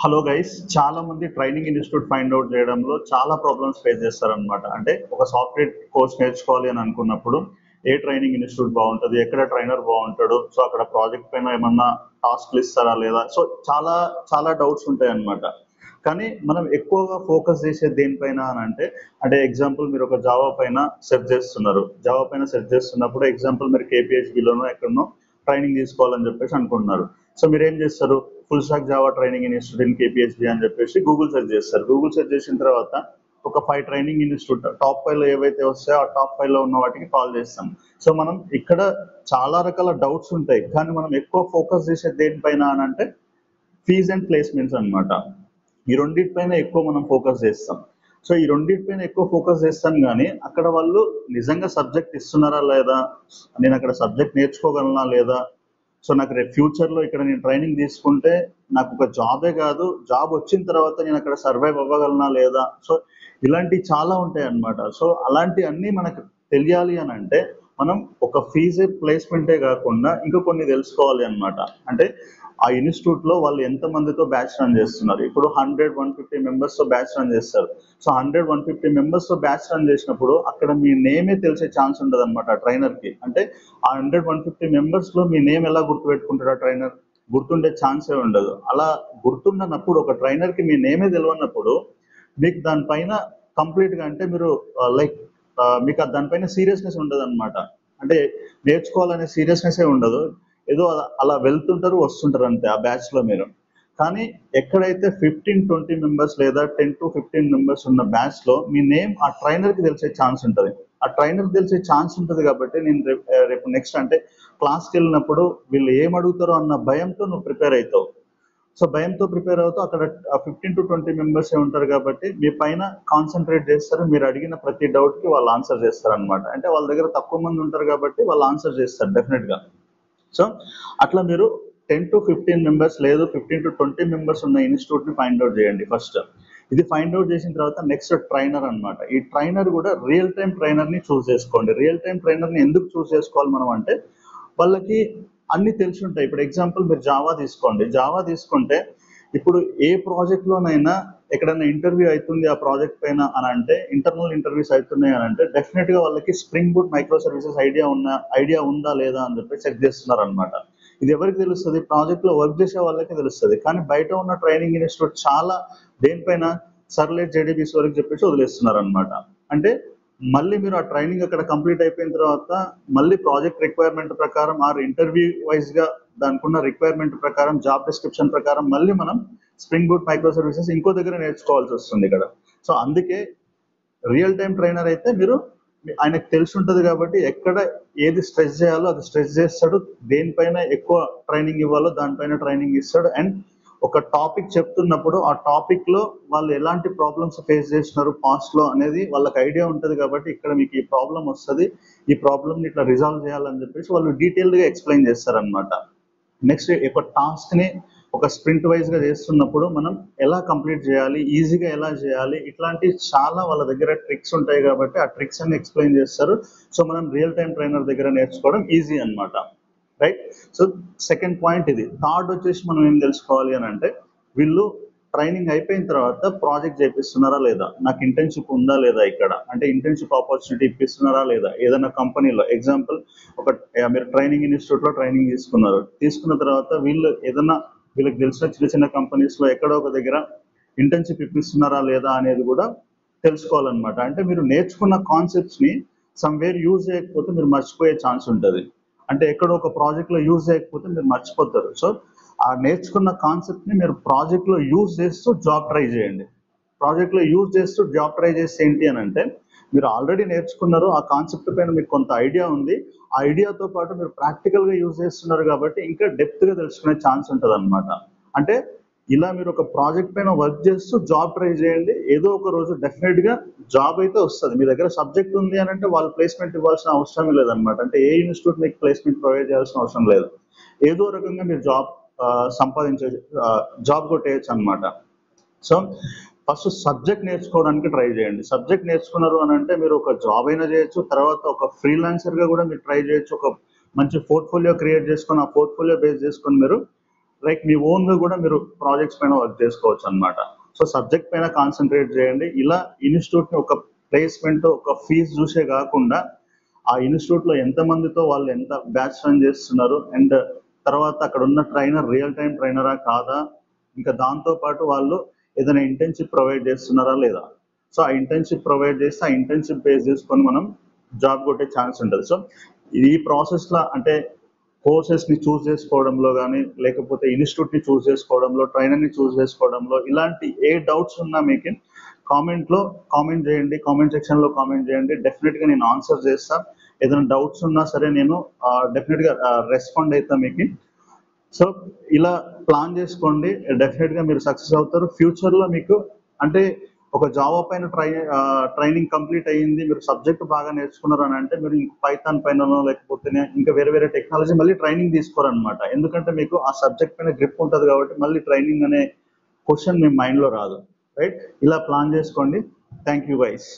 Hello guys, చాలా మంది training institute find out చేయడంలో చాలా ప్రాబ్లమ్స్ ఫేస్ చేస్తారనమాట. అంటే ఒక సాఫ్ట్వేర్ కోర్స్ నేర్చుకోవాలి అని అనుకున్నప్పుడు ఏ ట్రైనింగ్ ఇన్స్టిట్యూట్ బాగుంటుంది, ఎక్కడ ట్రైనర్ బాగుంటాడు, సో అక్కడ ప్రాజెక్ట్ పైన ఏమన్నా టాస్క్లు ఇస్తారా లేదా, సో చాలా చాలా డౌట్స్ ఉంటాయి అనమాట. కానీ మనం ఎక్కువగా ఫోకస్ చేసేది దేనిపైన అని అంటే ఎగ్జాంపుల్ మీరు ఒక జావా పైన సెర్చ్ చేస్తున్నారు. జావా పైన సెర్చ్ చేస్తున్నప్పుడు ఎగ్జాంపుల్ మీరు కేపీహెచ్బిలోనో ఎక్కడనో ట్రైనింగ్ తీసుకోవాలని చెప్పేసి అనుకుంటున్నారు. సో మీరు ఏం చేస్తారు, full stock Java training institute in KPHB అని చెప్పేసి గూగుల్ సెర్చ్ చేస్తారు. గూగుల్ సెర్చ్ చేసిన తర్వాత ఒక 5 ట్రైనింగ్ ఇన్స్టిట్యూట్ టాప్ 5 లో ఏవైతే వస్తాయో ఆ టాప్ 5 లో ఉన్న వాటికి కాల్ చేస్తాం. సో మనం ఇక్కడ చాలా రకాల డౌట్స్ ఉంటాయి, కానీ మనం ఎక్కువ ఫోకస్ చేసేది దేనిపైన అని అంటే ఫీజ్ అండ్ ప్లేస్మెంట్స్ అన్నమాట. ఈ రెండింటిపైన ఎక్కువ మనం ఫోకస్ చేస్తాం. సో ఈ రెండింటిపైన ఎక్కువ ఫోకస్ చేస్తాం, కానీ అక్కడ వాళ్ళు నిజంగా సబ్జెక్ట్ ఇస్తున్నారా లేదా, నేను అక్కడ సబ్జెక్ట్ నేర్చుకోగలనా లేదా, సో నాకు రేపు ఫ్యూచర్లో ఇక్కడ నేను ట్రైనింగ్ తీసుకుంటే నాకు ఒక జాబే కాదు, జాబ్ వచ్చిన తర్వాత నేను అక్కడ సర్వైవ్ అవ్వగలనా లేదా, సో ఇలాంటివి చాలా ఉంటాయి అన్నమాట. సో అలాంటి అన్నీ మనకు తెలియాలి అని అంటే మనం ఒక ఫీజే ప్లేస్మెంటే కాకుండా ఇంకా కొన్ని తెలుసుకోవాలి అన్నమాట. అంటే ఆ ఇన్స్టిట్యూట్ లో వాళ్ళు ఎంత మందితో బ్యాచ్ రన్ చేస్తున్నారు. ఇప్పుడు 100-150 మెంబర్స్ తో బ్యాచ్ రన్ చేస్తారు. సో 100-150 మెంబర్స్ తో బ్యాచ్ రన్ చేసినప్పుడు అక్కడ మీ నేమే తెలిసే ఛాన్స్ ఉండదు అనమాట ట్రైనర్ కి. అంటే ఆ 100-150 మెంబర్స్ లో మీ నేమ్ ఎలా గుర్తుపెట్టుకుంటాడు ఆ ట్రైనర్, గుర్తుండే ఛాన్సే ఉండదు. అలా గుర్తుండనప్పుడు ఒక ట్రైనర్ కి మీ నేమే తెలియనప్పుడు మీకు దానిపైన కంప్లీట్ గా అంటే మీరు లైక్ మీకు దానిపైన సీరియస్నెస్ ఉండదు అనమాట. అంటే నేర్చుకోవాలనే సీరియస్నెస్ ఉండదు, ఏదో అలా వెళ్తుంటారు వస్తుంటారు అంతే ఆ బ్యాచ్ లో మీరు. కానీ ఎక్కడైతే 15-20 మెంబర్స్ లేదా 10-15 మెంబర్స్ ఉన్న బ్యాచ్ లో మీ నేమ్ ఆ ట్రైనర్ కి తెలిసే ఛాన్స్ ఉంటుంది. ఆ ట్రైనర్ తెలిసే ఛాన్స్ ఉంటుంది కాబట్టి నేను రేపు నెక్స్ట్ అంటే క్లాస్కి వెళ్ళినప్పుడు వీళ్ళు ఏం అడుగుతారో అన్న భయంతో నువ్వు ప్రిపేర్ అవుతావు. సో భయంతో ప్రిపేర్ అవుతూ అక్కడ 15-20 మెంబర్స్ ఉంటారు కాబట్టి మీ పైన కాన్సన్ట్రేట్ చేస్తారు. మీరు అడిగిన ప్రతి డౌట్ కి వాళ్ళు ఆన్సర్ చేస్తారు అనమాట. అంటే వాళ్ళ దగ్గర తక్కువ మంది ఉంటారు కాబట్టి వాళ్ళు ఆన్సర్ చేస్తారు డెఫినెట్ గా. సో అట్లా మీరు 10-15 మెంబర్స్ లేదు 15-20 మెంబర్స్ ఉన్న ఇన్స్టిట్యూట్ ని ఫైండ్ అవుట్ చేయండి ఫస్ట్. ఇది ఫైండ్ అవుట్ చేసిన తర్వాత నెక్స్ట్ ట్రైనర్ అన్నమాట. ఈ ట్రైనర్ కూడా రియల్ టైం ట్రైనర్ ని చూస్ చేసుకోండి. రియల్ టైం ట్రైనర్ ని ఎందుకు చూస్ చేసుకోవాలి మనం అంటే వాళ్ళకి అన్ని తెలిసి ఉంటాయి. ఇప్పుడు ఎగ్జాంపుల్ మీరు జావా తీసుకోండి, జావా తీసుకుంటే ఇప్పుడు ఏ ప్రాజెక్ట్ లోనైనా ఎక్కడైనా ఇంటర్వ్యూ అవుతుంది ఆ ప్రాజెక్ట్ పైన అని అంటే, ఇంటర్నల్ ఇంటర్వ్యూస్ అవుతున్నాయి అని అంటే డెఫినెట్ గా వాళ్ళకి spring boot micro services idea ఉందా లేదా అని చెప్పి చెక్ చేస్తున్నారు అనమాట. ఇది ఎవరికి తెలుస్తుంది, ప్రాజెక్ట్ లో వర్క్ చేసే వాళ్ళకి తెలుస్తుంది. కానీ బయట ఉన్న ట్రైనింగ్ ఇన్స్టిట్యూట్ చాలా దేనిపైన సర్లెట్ జేడీబీస్ వరకు చెప్పేసి వదిలేస్తున్నారు అనమాట. అంటే మళ్ళీ మీరు ఆ ట్రైనింగ్ అక్కడ కంప్లీట్ అయిపోయిన తర్వాత మళ్ళీ ప్రాజెక్ట్ రిక్వైర్మెంట్ ప్రకారం ఆర్ ఇంటర్వ్యూ వైజ్ గా దానికి ఉన్న రిక్వైర్మెంట్ ప్రకారం జాబ్ డిస్క్రిప్షన్ ప్రకారం మళ్ళీ మనం స్ప్రింగ్ బూట్ మైక్రో సర్వీసెస్ ఇంకో దగ్గర నేర్చుకోవాల్సి వస్తుంది ఇక్కడ. సో అందుకే రియల్ టైం ట్రైనర్ అయితే మీరు ఆయనకు తెలిసి ఉంటుంది కాబట్టి ఎక్కడ ఏది స్ట్రెస్ చేయాలో అది స్ట్రెస్ చేస్తాడు, దేనిపైన ఎక్కువ ట్రైనింగ్ ఇవ్వాలో దానిపైన ట్రైనింగ్ ఇస్తాడు. అండ్ ఒక టాపిక్ చెప్తున్నప్పుడు ఆ టాపిక్ లో వాళ్ళు ఎలాంటి ప్రాబ్లమ్స్ ఫేస్ చేసినారు పాస్ట్ లో అనేది వాళ్ళకి ఐడియా ఉంటుంది కాబట్టి ఇక్కడ మీకు ఈ ప్రాబ్లం వస్తుంది, ఈ ప్రాబ్లమ్ ని ఇట్లా రిజాల్వ్ చేయాలని చెప్పేసి వాళ్ళు డీటెయిల్డ్ గా ఎక్స్ప్లెయిన్ చేస్తారనమాట. నెక్స్ట్ ఒక టాస్క్ ని ఒక స్ప్రింట్ వైజ్ గా చేస్తున్నప్పుడు మనం ఎలా కంప్లీట్ చేయాలి, ఈజీగా ఎలా చేయాలి, ఇట్లాంటి చాలా వాళ్ళ దగ్గర ట్రిక్స్ ఉంటాయి కాబట్టి ఆ ట్రిక్స్ అన్ని ఎక్స్ప్లెయిన్ చేస్తారు. సో మనం రియల్ టైం ట్రైనర్ దగ్గర నేర్చుకోవడం ఈజీ అనమాట. రైట్. సో సెకండ్ పాయింట్ ఇది. థర్డ్ వచ్చేసి మనం ఏం తెలుసుకోవాలి అని అంటే వీళ్ళు ట్రైనింగ్ అయిపోయిన తర్వాత ప్రాజెక్ట్ చేపిస్తున్నారా లేదా, నాకు ఇంటర్న్షిప్ ఉందా లేదా, ఇక్కడ అంటే ఇంటర్న్షిప్ ఆపర్చునిటీ ఇప్పిస్తున్నారా లేదా ఏదైనా కంపెనీలో. ఎగ్జాంపుల్ ఒక మీరు ట్రైనింగ్ ఇన్స్టిట్యూట్ లో ట్రైనింగ్ తీసుకున్న తర్వాత వీళ్ళు ఏదైనా వీళ్ళకి తెలిసిన చిన్న చిన్న కంపెనీస్ లో ఎక్కడో ఒక దగ్గర ఇంటర్న్షిప్ ఇప్పిస్తున్నారా లేదా అనేది కూడా తెలుసుకోవాలన్నమాట. అంటే మీరు నేర్చుకున్న కాన్సెప్ట్స్ ని సమ్వేర్ యూజ్ చేయకపోతే మీరు మర్చిపోయే ఛాన్స్ ఉంటుంది. అంటే ఎక్కడో ఒక ప్రాజెక్ట్ లో యూజ్ చేయకపోతే మీరు మర్చిపోతారు. సో ఆ నేర్చుకున్న కాన్సెప్ట్ ని మీరు ప్రాజెక్ట్ లో యూజ్ చేస్తూ జాబ్ ట్రై చేయండి. ప్రాజెక్ట్ లో యూజ్ చేస్తూ జాబ్ ట్రై చేస్తే ఏంటి అని అంటే మీరు ఆల్రెడీ నేర్చుకున్నారు, ఆ కాన్సెప్ట్ పైన మీకు కొంత ఐడియా ఉంది, ఆ ఐడియాతో పాటు మీరు ప్రాక్టికల్ గా యూజ్ చేస్తున్నారు కాబట్టి ఇంకా డెప్త్ గా తెలుసుకునే ఛాన్స్ ఉంటుంది అనమాట. అంటే ఇలా మీరు ఒక ప్రాజెక్ట్ పైన వర్క్ చేస్తూ జాబ్ ట్రై చేయండి, ఏదో ఒక రోజు డెఫినెట్ గా జాబ్ అయితే వస్తుంది. మీ దగ్గర సబ్జెక్ట్ ఉంది అని అంటే వాళ్ళు ప్లేస్మెంట్ ఇవ్వాల్సిన అవసరం లేదనమాట. అంటే ఏ ఇన్స్టిట్యూట్ మీకు ప్లేస్మెంట్ ప్రొవైడ్ చేయాల్సిన అవసరం లేదు. ఏదో రకంగా మీరు జాబ్ సంపాదించే జాబ్ కొట్టేయచ్చు అనమాట. సో ఫస్ట్ సబ్జెక్ట్ నేర్చుకోవడానికి ట్రై చేయండి. సబ్జెక్ట్ నేర్చుకున్నారు అని అంటే మీరు ఒక జాబ్ అయినా చేయొచ్చు, తర్వాత ఒక ఫ్రీలాన్సర్ గా కూడా మీరు ట్రై చేయొచ్చు. ఒక మంచి పోర్ట్ఫోలియో క్రియేట్ చేసుకొని ఆ పోర్ట్ఫోలియో బేస్ చేసుకొని మీరు లైక్ మీ ఓన్ గా కూడా మీరు ప్రాజెక్ట్స్ పైన వర్క్ చేసుకోవచ్చు అన్నమాట. సో సబ్జెక్ట్ పైన కాన్సన్ట్రేట్ చేయండి. ఇలా ఇన్స్టిట్యూట్ ని ఒక ప్లేస్మెంట్ ఒక ఫీజు చూసే కాకుండా ఆ ఇన్స్టిట్యూట్ లో ఎంత మందితో వాళ్ళు ఎంత బ్యాచ్ రన్ చేస్తున్నారు, అండ్ తర్వాత అక్కడ ఉన్న ట్రైనర్ రియల్ టైం ట్రైనరా కాదా, ఇంకా దాంతో పాటు వాళ్ళు ఏదైనా ఇంటర్న్షిప్ ప్రొవైడ్ చేస్తున్నారా లేదా. సో ఆ ఇంటర్న్షిప్ ప్రొవైడ్ చేస్తే ఆ ఇంటర్న్షిప్ బేస్ చేసుకొని మనం జాబ్ కొట్టే ఛాన్స్ ఉంటుంది. సో ఈ ప్రాసెస్ లో అంటే కోర్సెస్ ని చూస్ చేసుకోవడంలో కానీ, లేకపోతే ఇన్స్టిట్యూట్ ని చూస్ చేసుకోవడంలో, ట్రైనర్ ని చూస్ చేసుకోవడంలో, ఇలాంటి ఏ డౌట్స్ ఉన్నా మీకు కామెంట్ చేయండి, కామెంట్ సెక్షన్ లో కామెంట్ చేయండి. డెఫినెట్ గా నేను ఆన్సర్ చేస్తా. ఏదైనా డౌట్స్ ఉన్నా సరే నేను డెఫినెట్ గా రెస్పాండ్ అవుతా మీకు. సో ఇలా ప్లాన్ చేసుకోండి, డెఫినెట్ గా మీరు సక్సెస్ అవుతారు. ఫ్యూచర్ లో మీకు అంటే ఒక జావా పైన ట్రైనింగ్ కంప్లీట్ అయ్యింది, మీరు సబ్జెక్ట్ బాగా నేర్చుకున్నారు అని అంటే మీరు ఇంక పైథాన్ పైన లేకపోతే ఇంకా వేరే వేరే టెక్నాలజీ మళ్ళీ ట్రైనింగ్ తీసుకోరనమాట. ఎందుకంటే మీకు ఆ సబ్జెక్ట్ పైన గ్రిప్ ఉంటుంది కాబట్టి మళ్ళీ ట్రైనింగ్ అనే క్వశ్చన్ మీ మైండ్ లో రాదు. రైట్, ఇలా ప్లాన్ చేసుకోండి. Thank you guys.